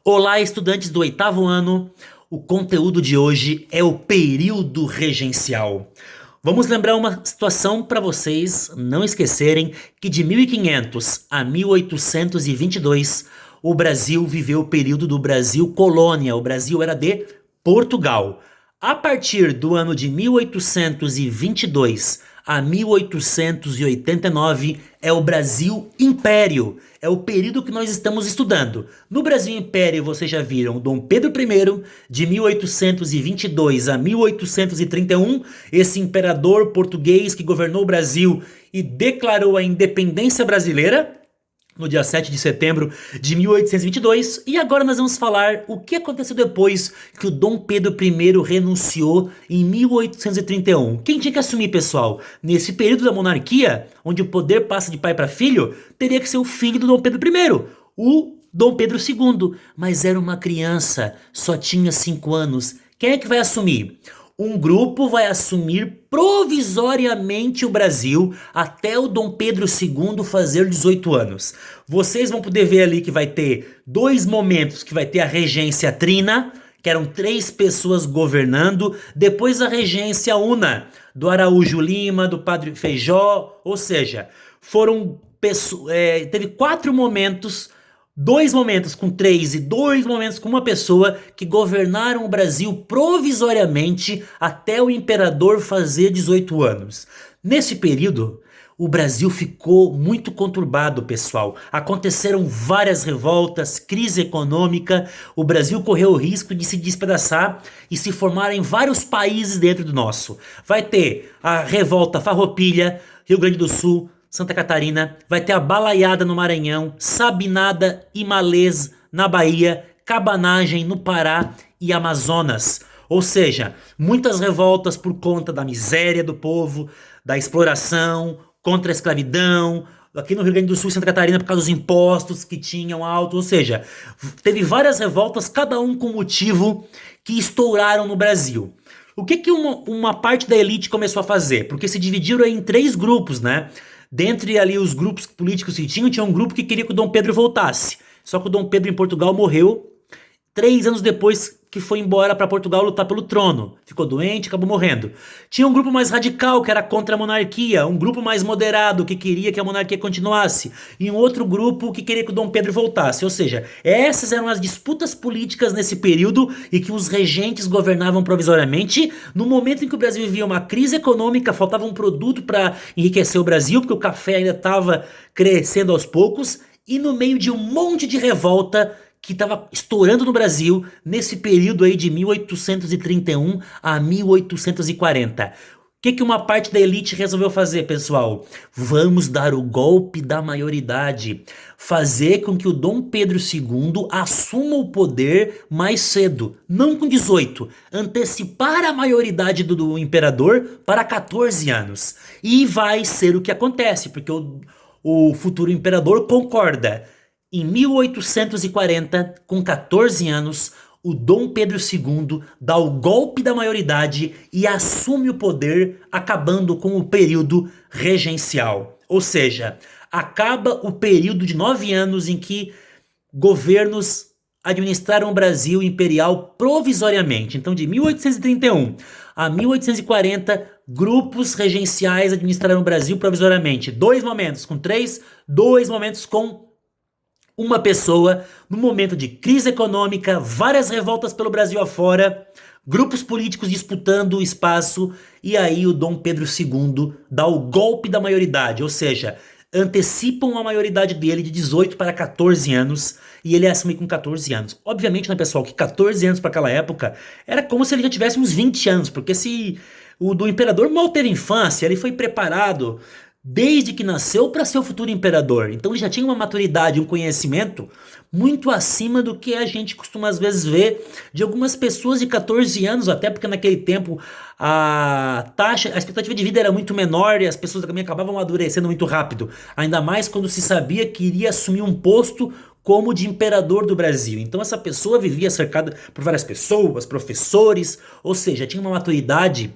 Olá, estudantes do oitavo ano. O conteúdo de hoje é o período regencial. Vamos lembrar uma situação para vocês não esquecerem que de 1500 a 1822 o Brasil viveu o período do Brasil colônia. O Brasil era de Portugal. A partir do ano de 1822 a 1889 é o Brasil Império. É o período que nós estamos estudando. No Brasil Império, vocês já viram Dom Pedro I, de 1822 a 1831, esse imperador português que governou o Brasil e declarou a independência brasileira no dia 7 de setembro de 1822. E agora nós vamos falar o que aconteceu depois que o Dom Pedro I renunciou em 1831. Quem tinha que assumir, pessoal? Nesse período da monarquia, onde o poder passa de pai para filho, teria que ser o filho do Dom Pedro I, o Dom Pedro II. Mas era uma criança, só tinha 5 anos. Quem é que vai assumir? Um grupo vai assumir provisoriamente o Brasil até o Dom Pedro II fazer 18 anos. Vocês vão poder ver ali que vai ter dois momentos, que vai ter a regência trina, que eram 3 pessoas governando, depois a regência una, do Araújo Lima, do Padre Feijó, ou seja, teve 4 momentos, 2 momentos com 3 e 2 momentos com uma pessoa que governaram o Brasil provisoriamente até o imperador fazer 18 anos. Nesse período, o Brasil ficou muito conturbado, pessoal. Aconteceram várias revoltas, crise econômica. O Brasil correu o risco de se despedaçar e se formar em vários países dentro do nosso. Vai ter a revolta Farroupilha, Rio Grande do Sul, Santa Catarina, vai ter a Balaiada no Maranhão, Sabinada e Malês na Bahia, Cabanagem no Pará e Amazonas. Ou seja, muitas revoltas por conta da miséria do povo, da exploração, contra a escravidão, aqui no Rio Grande do Sul e Santa Catarina por causa dos impostos que tinham alto, ou seja, teve várias revoltas, cada um com motivo, que estouraram no Brasil. O que uma parte da elite começou a fazer? Porque se dividiram em 3 grupos, né? Dentre ali os grupos políticos que tinha um grupo que queria que o Dom Pedro voltasse. Só que o Dom Pedro em Portugal morreu 3 anos depois que foi embora para Portugal lutar pelo trono. Ficou doente, acabou morrendo. Tinha um grupo mais radical que era contra a monarquia, um grupo mais moderado que queria que a monarquia continuasse, e um outro grupo que queria que o Dom Pedro voltasse. Ou seja, essas eram as disputas políticas nesse período e que os regentes governavam provisoriamente. No momento em que o Brasil vivia uma crise econômica, faltava um produto para enriquecer o Brasil, porque o café ainda estava crescendo aos poucos, e no meio de um monte de revolta que estava estourando no Brasil nesse período aí de 1831 a 1840. O que uma parte da elite resolveu fazer, pessoal? Vamos dar o golpe da maioridade. Fazer com que o Dom Pedro II assuma o poder mais cedo, não com 18. Antecipar a maioridade do imperador para 14 anos. E vai ser o que acontece, porque o futuro imperador concorda. Em 1840, com 14 anos, o Dom Pedro II dá o golpe da maioridade e assume o poder, acabando com o período regencial. Ou seja, acaba o período de 9 anos em que governos administraram o Brasil imperial provisoriamente. Então, de 1831 a 1840, grupos regenciais administraram o Brasil provisoriamente. 2 momentos com 3, 2 momentos com uma pessoa, no momento de crise econômica, várias revoltas pelo Brasil afora, grupos políticos disputando o espaço, e aí o Dom Pedro II dá o golpe da maioridade, ou seja, antecipam a maioridade dele de 18 para 14 anos, e ele assume com 14 anos. Obviamente, né, pessoal, que 14 anos para aquela época era como se ele já tivesse uns 20 anos, porque se o do imperador mal teve infância, ele foi preparado desde que nasceu para ser o futuro imperador. Então ele já tinha uma maturidade, um conhecimento muito acima do que a gente costuma às vezes ver de algumas pessoas de 14 anos, até porque naquele tempo a expectativa de vida era muito menor e as pessoas também acabavam amadurecendo muito rápido. Ainda mais quando se sabia que iria assumir um posto como de imperador do Brasil. Então essa pessoa vivia cercada por várias pessoas, professores, ou seja, tinha uma maturidade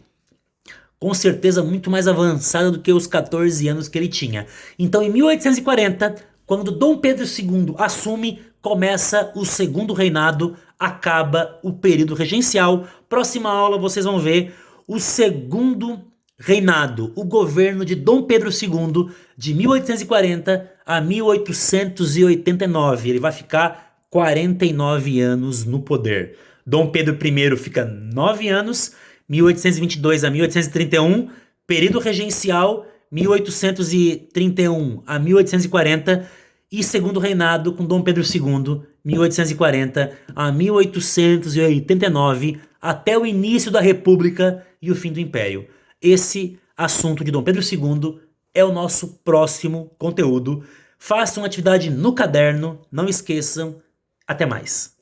com certeza muito mais avançada do que os 14 anos que ele tinha. Então, em 1840, Quando Dom Pedro II assume, começa o segundo reinado, acaba o período regencial. Próxima aula vocês vão ver o segundo reinado, o governo de Dom Pedro II, de 1840 a 1889. Ele vai ficar 49 anos no poder. Dom Pedro I fica 9 anos, 1822 a 1831, período regencial 1831 a 1840 e segundo reinado com Dom Pedro II, 1840 a 1889, até o início da República e o fim do Império. Esse assunto de Dom Pedro II é o nosso próximo conteúdo. Façam atividade no caderno, não esqueçam. Até mais.